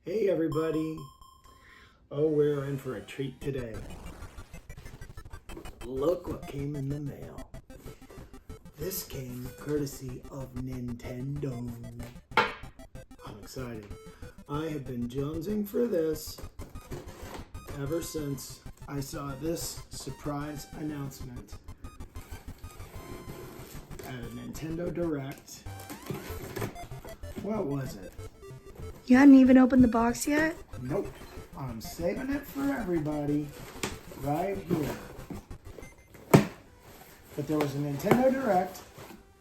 Hey everybody! Oh, we're in for a treat today. Look what came in the mail. This came courtesy of Nintendo. I'm excited. I have been jonesing for this ever since I saw this surprise announcement at a Nintendo Direct. What was it? You hadn't even opened the box yet? Nope. I'm saving it for everybody right here. But there was a Nintendo Direct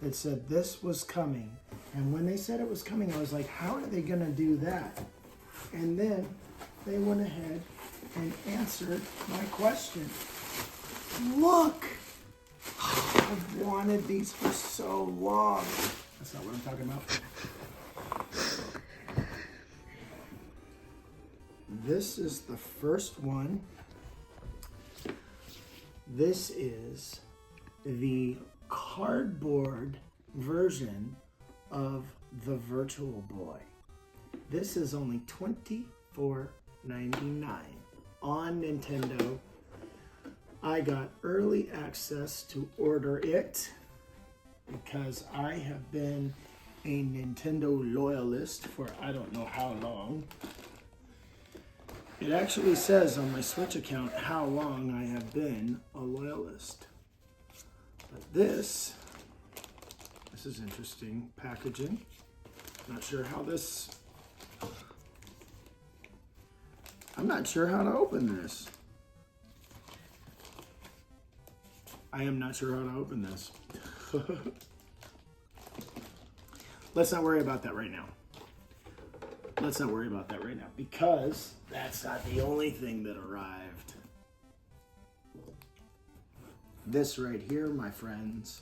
that said this was coming. And when they said it was coming, I was like, how are they going to do that? And then they went ahead and answered my question. Look! I've wanted these for so long. That's not what I'm talking about. This is the first one. This is the cardboard version of the Virtual Boy. This is only $24.99 on Nintendo. I got early access to order it because I have been a Nintendo loyalist for I don't know how long. It actually says on my Switch account how long I have been a loyalist. But this is interesting packaging. I'm not sure how to open this. I am not sure how to open this. Let's not worry about that right now. Let's not worry about that right now because that's not the only thing that arrived. This right here, my friends,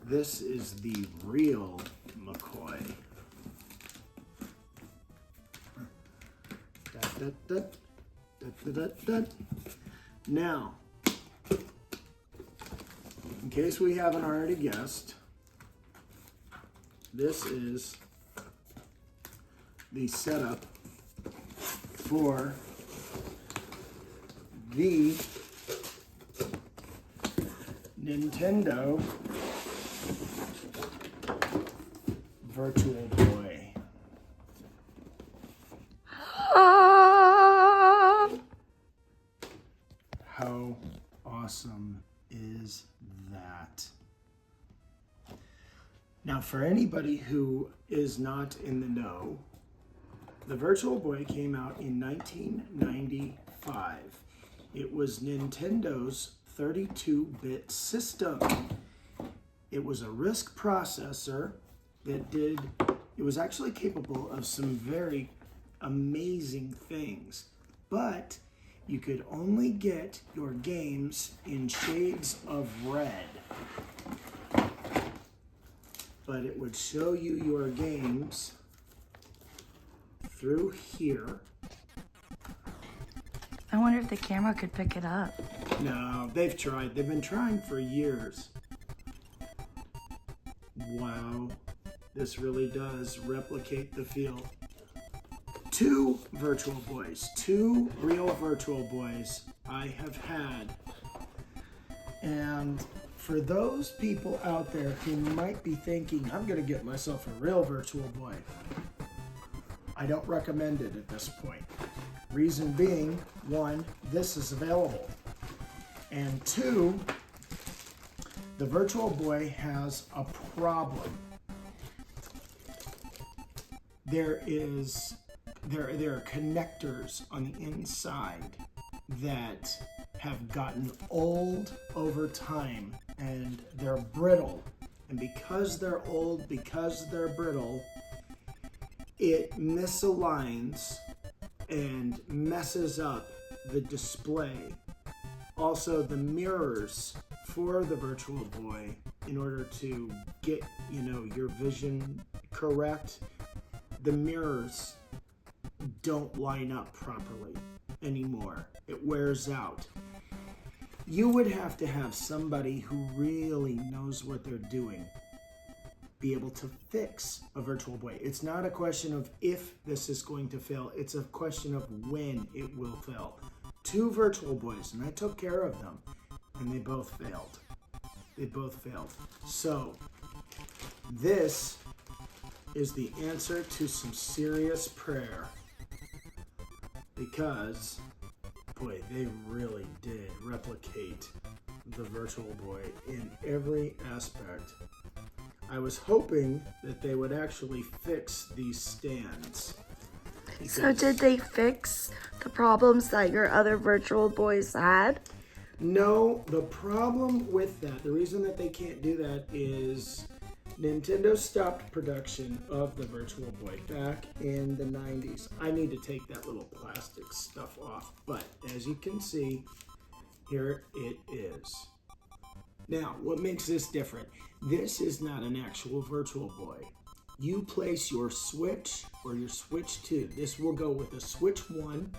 this is the real McCoy. Now, in case we haven't already guessed, this is the setup for the Nintendo Virtual Boy. How awesome is that? Now, for anybody who is not in the know, the Virtual Boy came out in 1995. It was Nintendo's 32-bit system. It was a RISC processor it was actually capable of some very amazing things, but you could only get your games in shades of red. But it would show you your games through here. I wonder if the camera could pick it up. No, they've tried. They've been trying for years. Wow, this really does replicate the feel. Two Virtual Boys, two real Virtual Boys I have had. And for those people out there who might be thinking, I'm going to get myself a real Virtual Boy, I don't recommend it at this point. Reason being, one, this is available. And two, the Virtual Boy has a problem. There are connectors on the inside that have gotten old over time and they're brittle. And because they're old, because they're brittle, it misaligns and messes up the display. Also, the mirrors for the Virtual Boy, in order to get, your vision correct, the mirrors don't line up properly anymore. It wears out. You would have to have somebody who really knows what they're doing be able to fix a Virtual Boy. It's not a question of if this is going to fail, it's a question of when it will fail. 2 Virtual Boys, and I took care of them, and they both failed. They both failed. So, this is the answer to some serious prayer. Because, boy, they really did replicate the Virtual Boy in every aspect. I was hoping that they would actually fix these stands. So did they fix the problems that your other Virtual Boys had? No, the problem with that, the reason that they can't do that is Nintendo stopped production of the Virtual Boy back in the 90s. I need to take that little plastic stuff off, but as you can see, here it is. Now, what makes this different? This is not an actual Virtual Boy. You place your Switch or your Switch 2. This will go with a Switch 1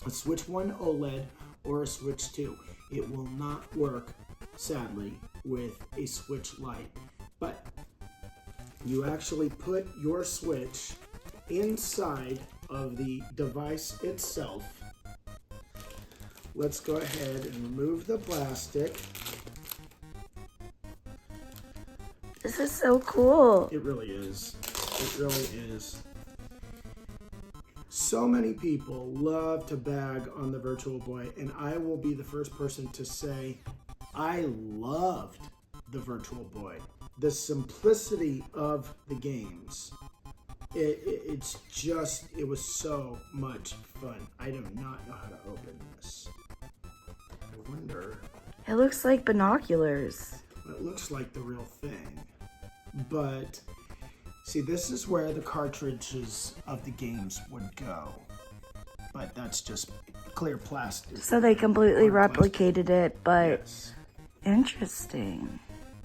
OLED, or a Switch 2. It will not work, sadly, with a Switch Lite. But you actually put your Switch inside of the device itself. Let's go ahead and remove the plastic. This is so cool. It really is. It really is. So many people love to bag on the Virtual Boy, and I will be the first person to say I loved the Virtual Boy. The simplicity of the games. It was so much fun. I do not know how to open this. I wonder. It looks like binoculars. It looks like the real thing. But see, this is where the cartridges of the games would go. But that's just clear plastic. So they completely replicated it, but yes. Interesting.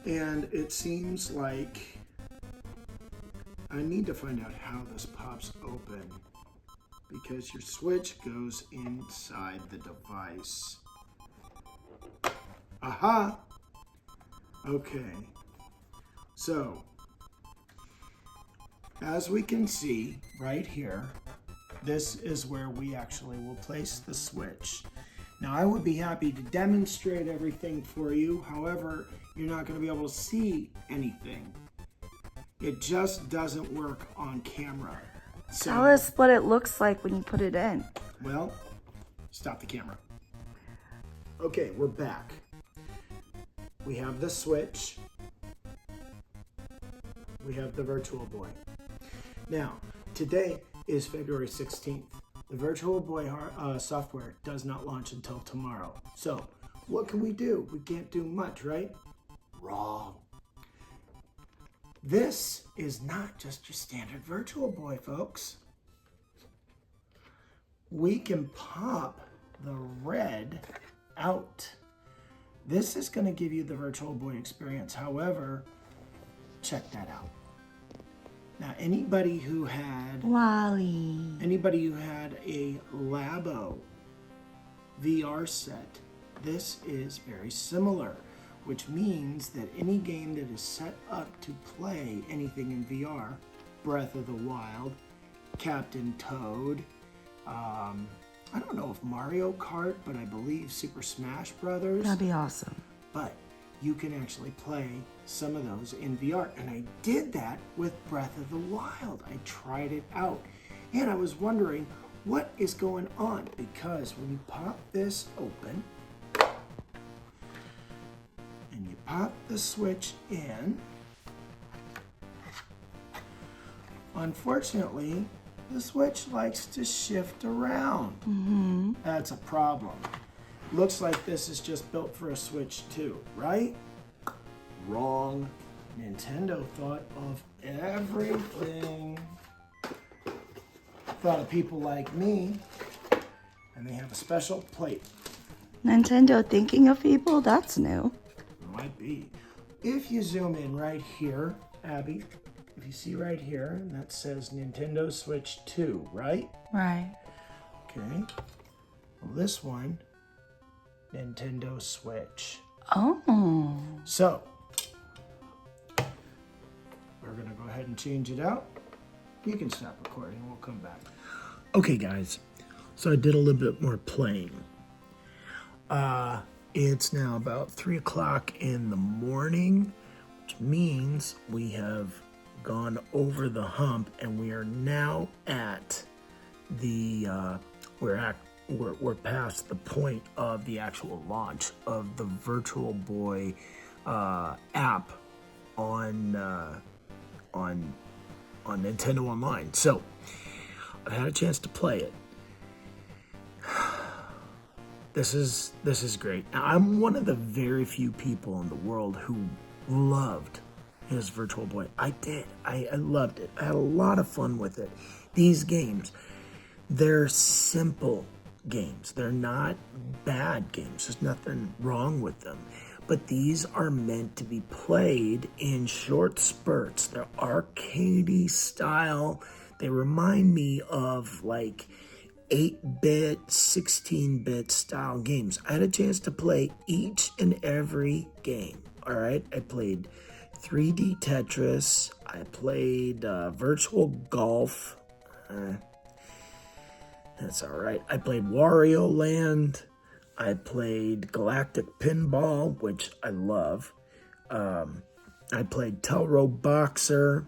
And it seems like I need to find out how this pops open, because your Switch goes inside the device. Aha! Okay. So, as we can see right here, this is where we actually will place the Switch. Now, I would be happy to demonstrate everything for you. However, you're not going to be able to see anything. It just doesn't work on camera. So, Tell us what it looks like when you put it in. well, stop the camera. Okay, we're back. We have the Switch. We have the Virtual Boy. Now, today is February 16th. The Virtual Boy software does not launch until tomorrow. So, what can we do? We can't do much, right? Wrong. This is not just your standard Virtual Boy, folks. We can pop the red out. This is going to give you the Virtual Boy experience. However, check that out. Now, anybody who had a LABO VR set, this is very similar, which means that any game that is set up to play anything in VR, Breath of the Wild, Captain Toad, I don't know if Mario Kart, but I believe Super Smash Brothers. That'd be awesome. But you can actually play some of those in VR. And I did that with Breath of the Wild. I tried it out. And I was wondering what is going on, because when you pop this open and you pop the Switch in, unfortunately, the Switch likes to shift around. Mm-hmm. That's a problem. Looks like this is just built for a Switch 2, right? Wrong. Nintendo thought of everything. Thought of people like me, and they have a special plate. Nintendo thinking of people? That's new. Might be. If you zoom in right here, Abby, if you see right here, that says Nintendo Switch 2, right? Right. Okay. Well, this one, Nintendo Switch. Oh. So, we're and change it out. You can stop recording. We'll come back. Okay, guys. So I did a little bit more playing. It's now about 3 o'clock in the morning, which means we have gone over the hump, and we are now at the we're past the point of the actual launch of the Virtual Boy app on Nintendo Online. So I've had a chance to play it. This is great. Now, I'm one of the very few people in the world who loved his Virtual Boy. I did. I loved it. I had a lot of fun with it. These games, they're simple games. They're not bad games. There's nothing wrong with them. But these are meant to be played in short spurts. They're arcadey style. They remind me of like 8-bit, 16-bit style games. I had a chance to play each and every game. All right, I played 3D Tetris. I played Virtual Golf. That's all right. I played Wario Land. I played Galactic Pinball, which I love. I played Telro Boxer.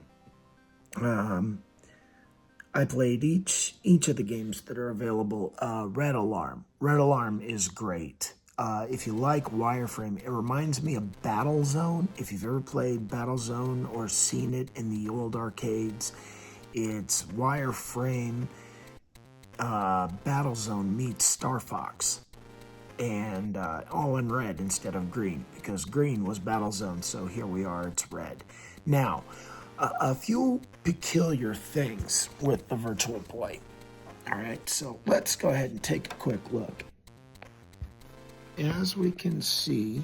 I played each of the games that are available. Red Alarm. Red Alarm is great. If you like wireframe, it reminds me of Battlezone. If you've ever played Battlezone or seen it in the old arcades, it's wireframe. Battlezone meets Star Fox, and all in red instead of green, because green was Battlezone, so here we are, it's red. Now, a few peculiar things with the Virtual Boy. All right, so let's go ahead and take a quick look. As we can see,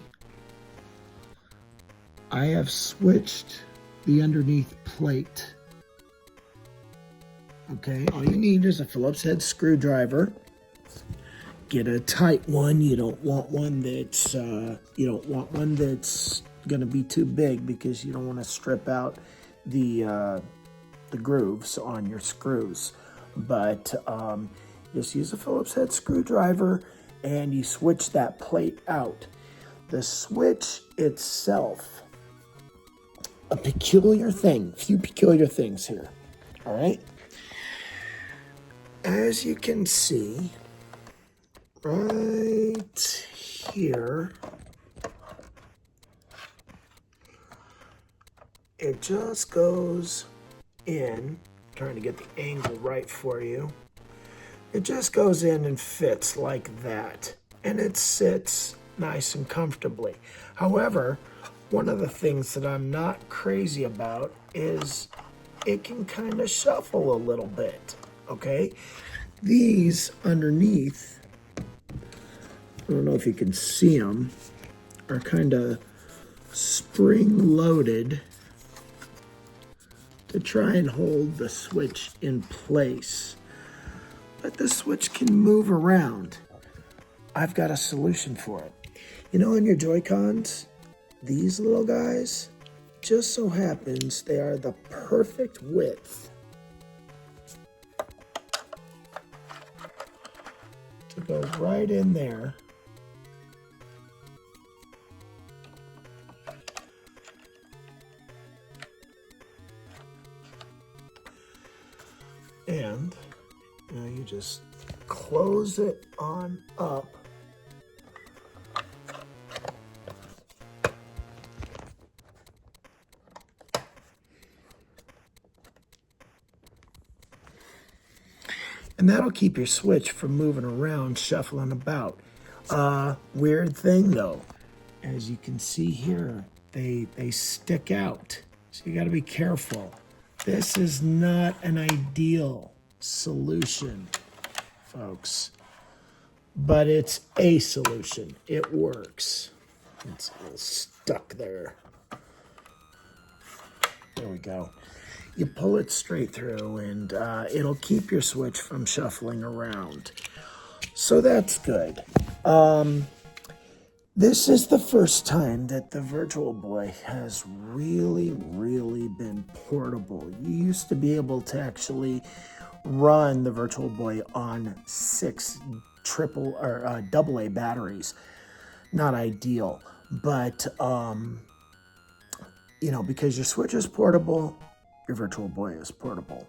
I have switched the underneath plate. Okay, all you need is a Phillips head screwdriver. Get a tight one. You don't want one that's going to be too big, because you don't want to strip out the grooves on your screws. But just use a Phillips head screwdriver, and you switch that plate out. The switch itself, a few peculiar things here. All right. As you can see, right here, it just goes in, trying to get the angle right for you. It just goes in and fits like that, and it sits nice and comfortably. However, one of the things that I'm not crazy about is it can kind of shuffle a little bit, okay? These underneath, I don't know if you can see them, are kind of spring-loaded to try and hold the switch in place. But the switch can move around. I've got a solution for it. You know, on your Joy-Cons, these little guys, just so happens they are the perfect width to go right in there. And you just close it on up. And that'll keep your switch from moving around, shuffling about. Weird thing though, as you can see here, they stick out. So you gotta be careful. This is not an ideal solution, folks, but it's a solution. It works. It's all stuck there. There we go. You pull it straight through, and it'll keep your switch from shuffling around. So that's good. This is the first time that the Virtual Boy has really been portable. You used to be able to actually run the Virtual Boy on 6 triple or AA batteries. Not ideal, but because your Switch is portable, your Virtual Boy is portable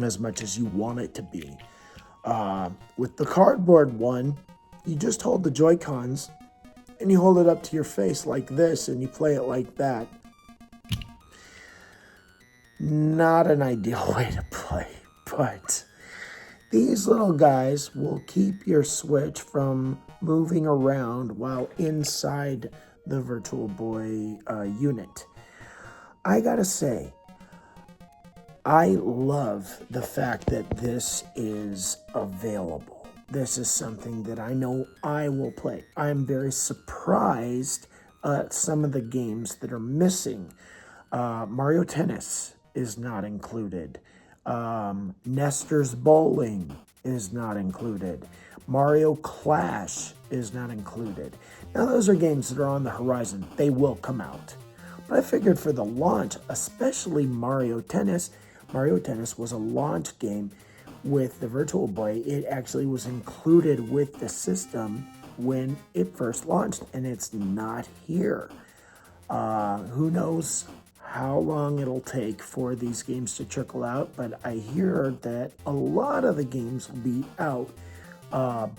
as much as you want it to be. With the cardboard one, you just hold the Joy-Cons and you hold it up to your face like this and you play it like that. Not an ideal way to play, but these little guys will keep your Switch from moving around while inside the Virtual Boy unit. I gotta say, I love the fact that this is available. This is something that I know I will play. I'm very surprised at some of the games that are missing. Mario Tennis is not included. Nestor's Bowling is not included. Mario Clash is not included. Now, those are games that are on the horizon. They will come out. But I figured for the launch, especially Mario Tennis was a launch game with the Virtual Boy. It actually was included with the system when it first launched, and it's not here. Who knows how long it'll take for these games to trickle out, but I hear that a lot of the games will be out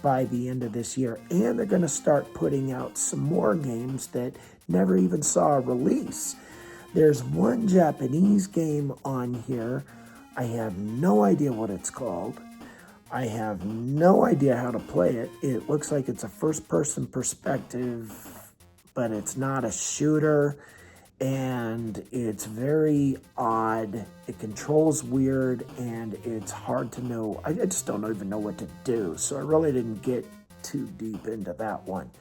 by the end of this year, and they're going to start putting out some more games that never even saw a release. There's one Japanese game on here. I have no idea what it's called. I have no idea how to play it. It looks like it's a first-person perspective, but it's not a shooter, and it's very odd. It controls weird, and it's hard to know. I just don't even know what to do, so I really didn't get too deep into that one.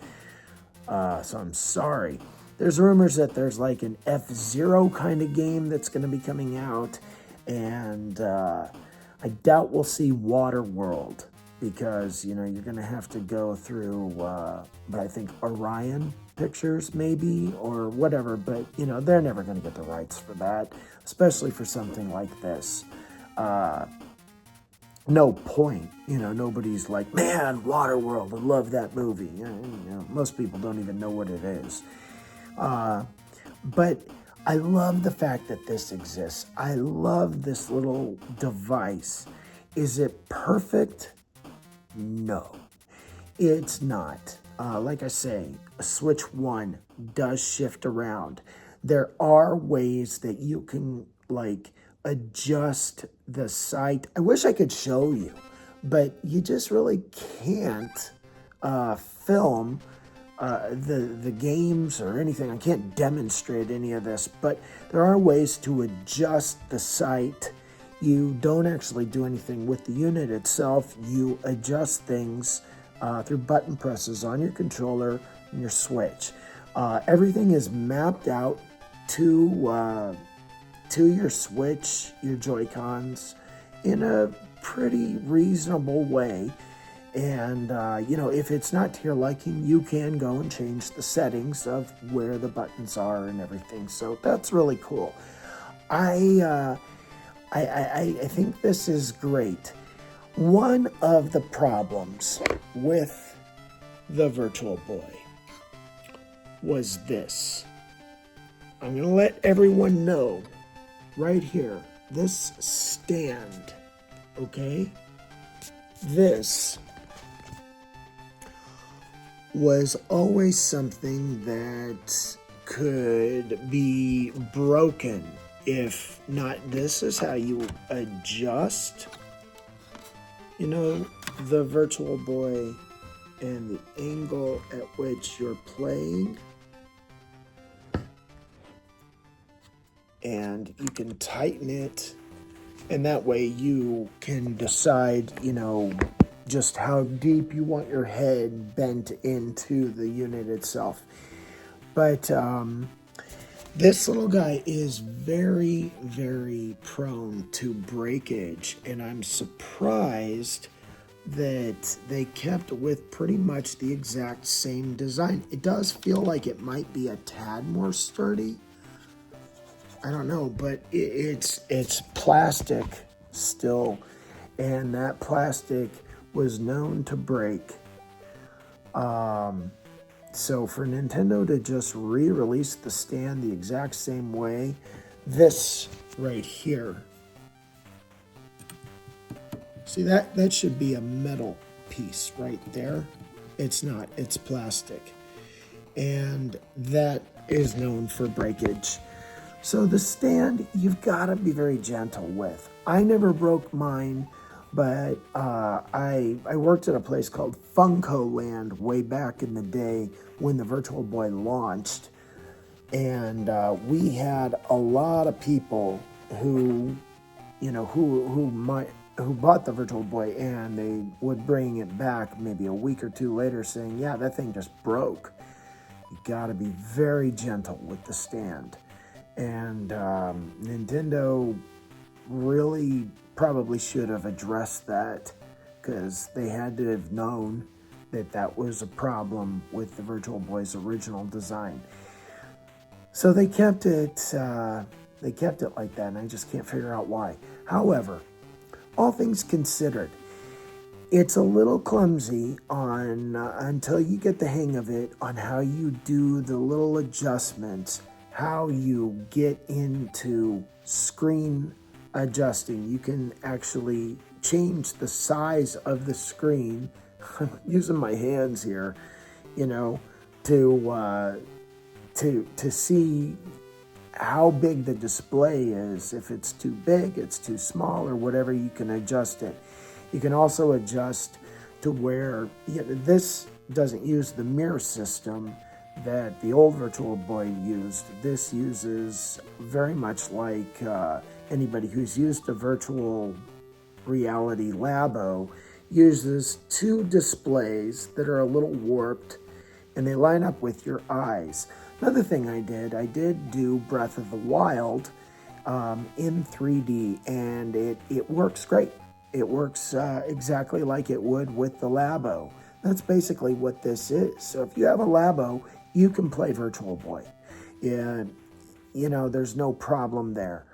So I'm sorry. There's rumors that there's like an F-Zero kind of game that's going to be coming out, and I doubt we'll see Waterworld because, you're going to have to go through, but I think Orion Pictures maybe or whatever, but, they're never going to get the rights for that, especially for something like this. No point, nobody's like, man, Waterworld, I love that movie. Most people don't even know what it is. But I love the fact that this exists. I love this little device. Is it perfect? No, it's not. Like I say, a Switch 1 does shift around. There are ways that you can adjust the sight. I wish I could show you, but you just really can't film the games or anything. I can't demonstrate any of this, but there are ways to adjust the sight. You don't actually do anything with the unit itself. You adjust things through button presses on your controller and your Switch. Everything is mapped out to your Switch, your Joy-Cons, in a pretty reasonable way. And, if it's not to your liking, you can go and change the settings of where the buttons are and everything. So that's really cool. I think this is great. One of the problems with the Virtual Boy was this. I'm going to let everyone know right here, this stand, okay? This was always something that could be broken. If not, this is how you adjust, the Virtual Boy and the angle at which you're playing. And you can tighten it, and that way you can decide, just how deep you want your head bent into the unit itself. But this little guy is very, very prone to breakage, and I'm surprised that they kept with pretty much the exact same design. It does feel like it might be a tad more sturdy. I don't know, but it's plastic still, and that plastic was known to break. So for Nintendo to just re-release the stand the exact same way, this right here, see that should be a metal piece right there. It's not, it's plastic. And that is known for breakage. So the stand, you've got to be very gentle with. I never broke mine, but I worked at a place called Funko Land way back in the day when the Virtual Boy launched. And we had a lot of people who, you know, who bought the Virtual Boy, and they would bring it back maybe a week or two later saying, yeah, that thing just broke. You got to be very gentle with the stand. And Nintendo really probably should have addressed that, because they had to have known that that was a problem with the Virtual Boy's original design. So they kept it like that, and I just can't figure out why. However, all things considered, it's a little clumsy on until you get the hang of it, on how you do the little adjustments, how you get into screen adjusting. You can actually change the size of the screen. I'm using my hands here, you know, to see how big the display is. If it's too big, it's too small, or whatever, you can adjust it. You can also adjust to where, this doesn't use the mirror system that the old Virtual Boy used. This uses very much like anybody who's used a virtual reality LABO, uses two displays that are a little warped, and they line up with your eyes. Another thing I did do Breath of the Wild in 3D, and it works great. It works exactly like it would with the LABO. That's basically what this is. So if you have a LABO, you can play Virtual Boy. And, you know, there's no problem there.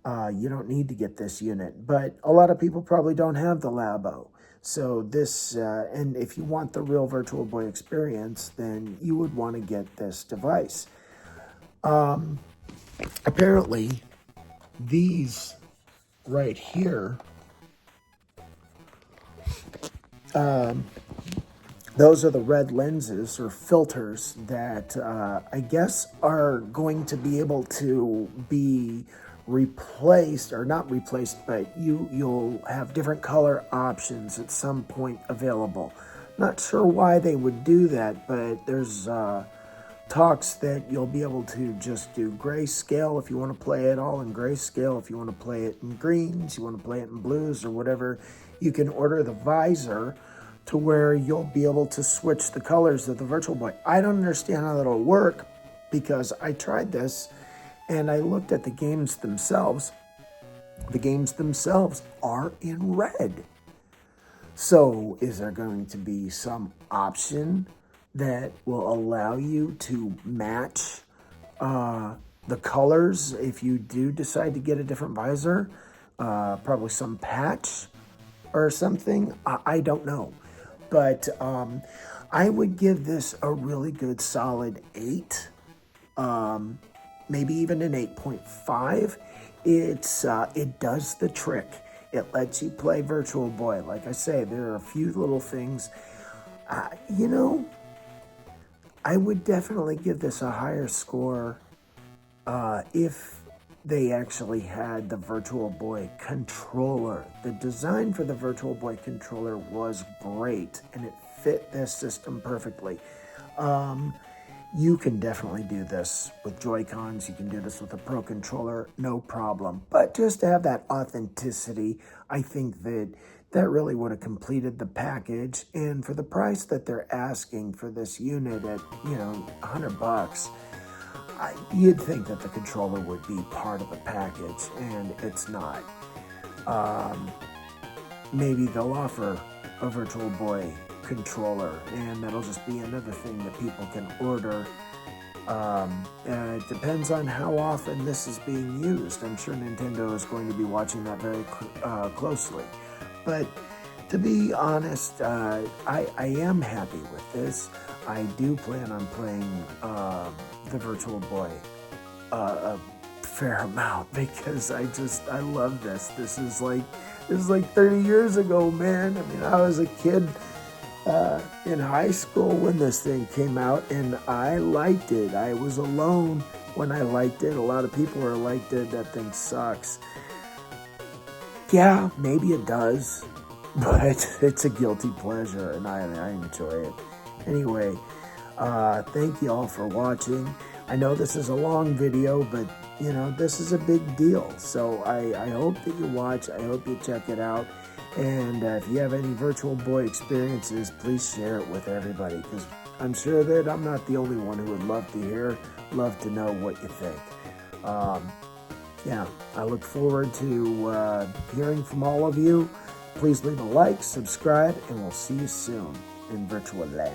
You don't need to get this unit. But a lot of people probably don't have the LABO. So this, and if you want the real Virtual Boy experience, then you would want to get this device. Apparently, these right here, those are the red lenses or filters that I guess are going to be able to be replaced, or not replaced, but you'll have different color options at some point available. Not sure why they would do that, but there's talks that you'll be able to just do grayscale if you want to play it all in grayscale, if you want to play it in greens, you want to play it in blues or whatever. You can order the visor to where you'll be able to switch the colors of the Virtual Boy. I don't understand how that'll work, because I tried this and I looked at the games themselves. The games themselves are in red. So is there going to be some option that will allow you to match the colors if you do decide to get a different visor? Probably some patch or something. I don't know. But I would give this a really good solid 8. Maybe even an 8.5. It does the trick. It lets you play Virtual Boy. Like I say, there are a few little things. You know, I would definitely give this a higher score if they actually had the Virtual Boy controller. The design for the Virtual Boy controller was great, and it fit this system perfectly. You can definitely do this with Joy-Cons. You can do this with a Pro Controller, no problem. But just to have that authenticity, I think that really would have completed the package. And for the price that they're asking for this unit at, $100, you'd think that the controller would be part of the package, and it's not. Maybe they'll offer a Virtual Boy controller, and that'll just be another thing that people can order. It depends on how often this is being used. I'm sure Nintendo is going to be watching that very closely. But to be honest, I am happy with this. I do plan on playing the Virtual Boy a fair amount because I love this. This is like 30 years ago, man. I mean, I was a kid in high school when this thing came out, and I liked it. I was alone when I liked it. A lot of people are like, that thing sucks. Yeah, maybe it does, but it's a guilty pleasure, and I enjoy it. Anyway, thank you all for watching. I know this is a long video, but you know, this is a big deal. So I hope that you watch. I hope you check it out. And if you have any Virtual Boy experiences, please share it with everybody, because I'm sure that I'm not the only one who would love to know what you think. Yeah, I look forward to hearing from all of you. Please leave a like, subscribe, and we'll see you soon in Virtual Land.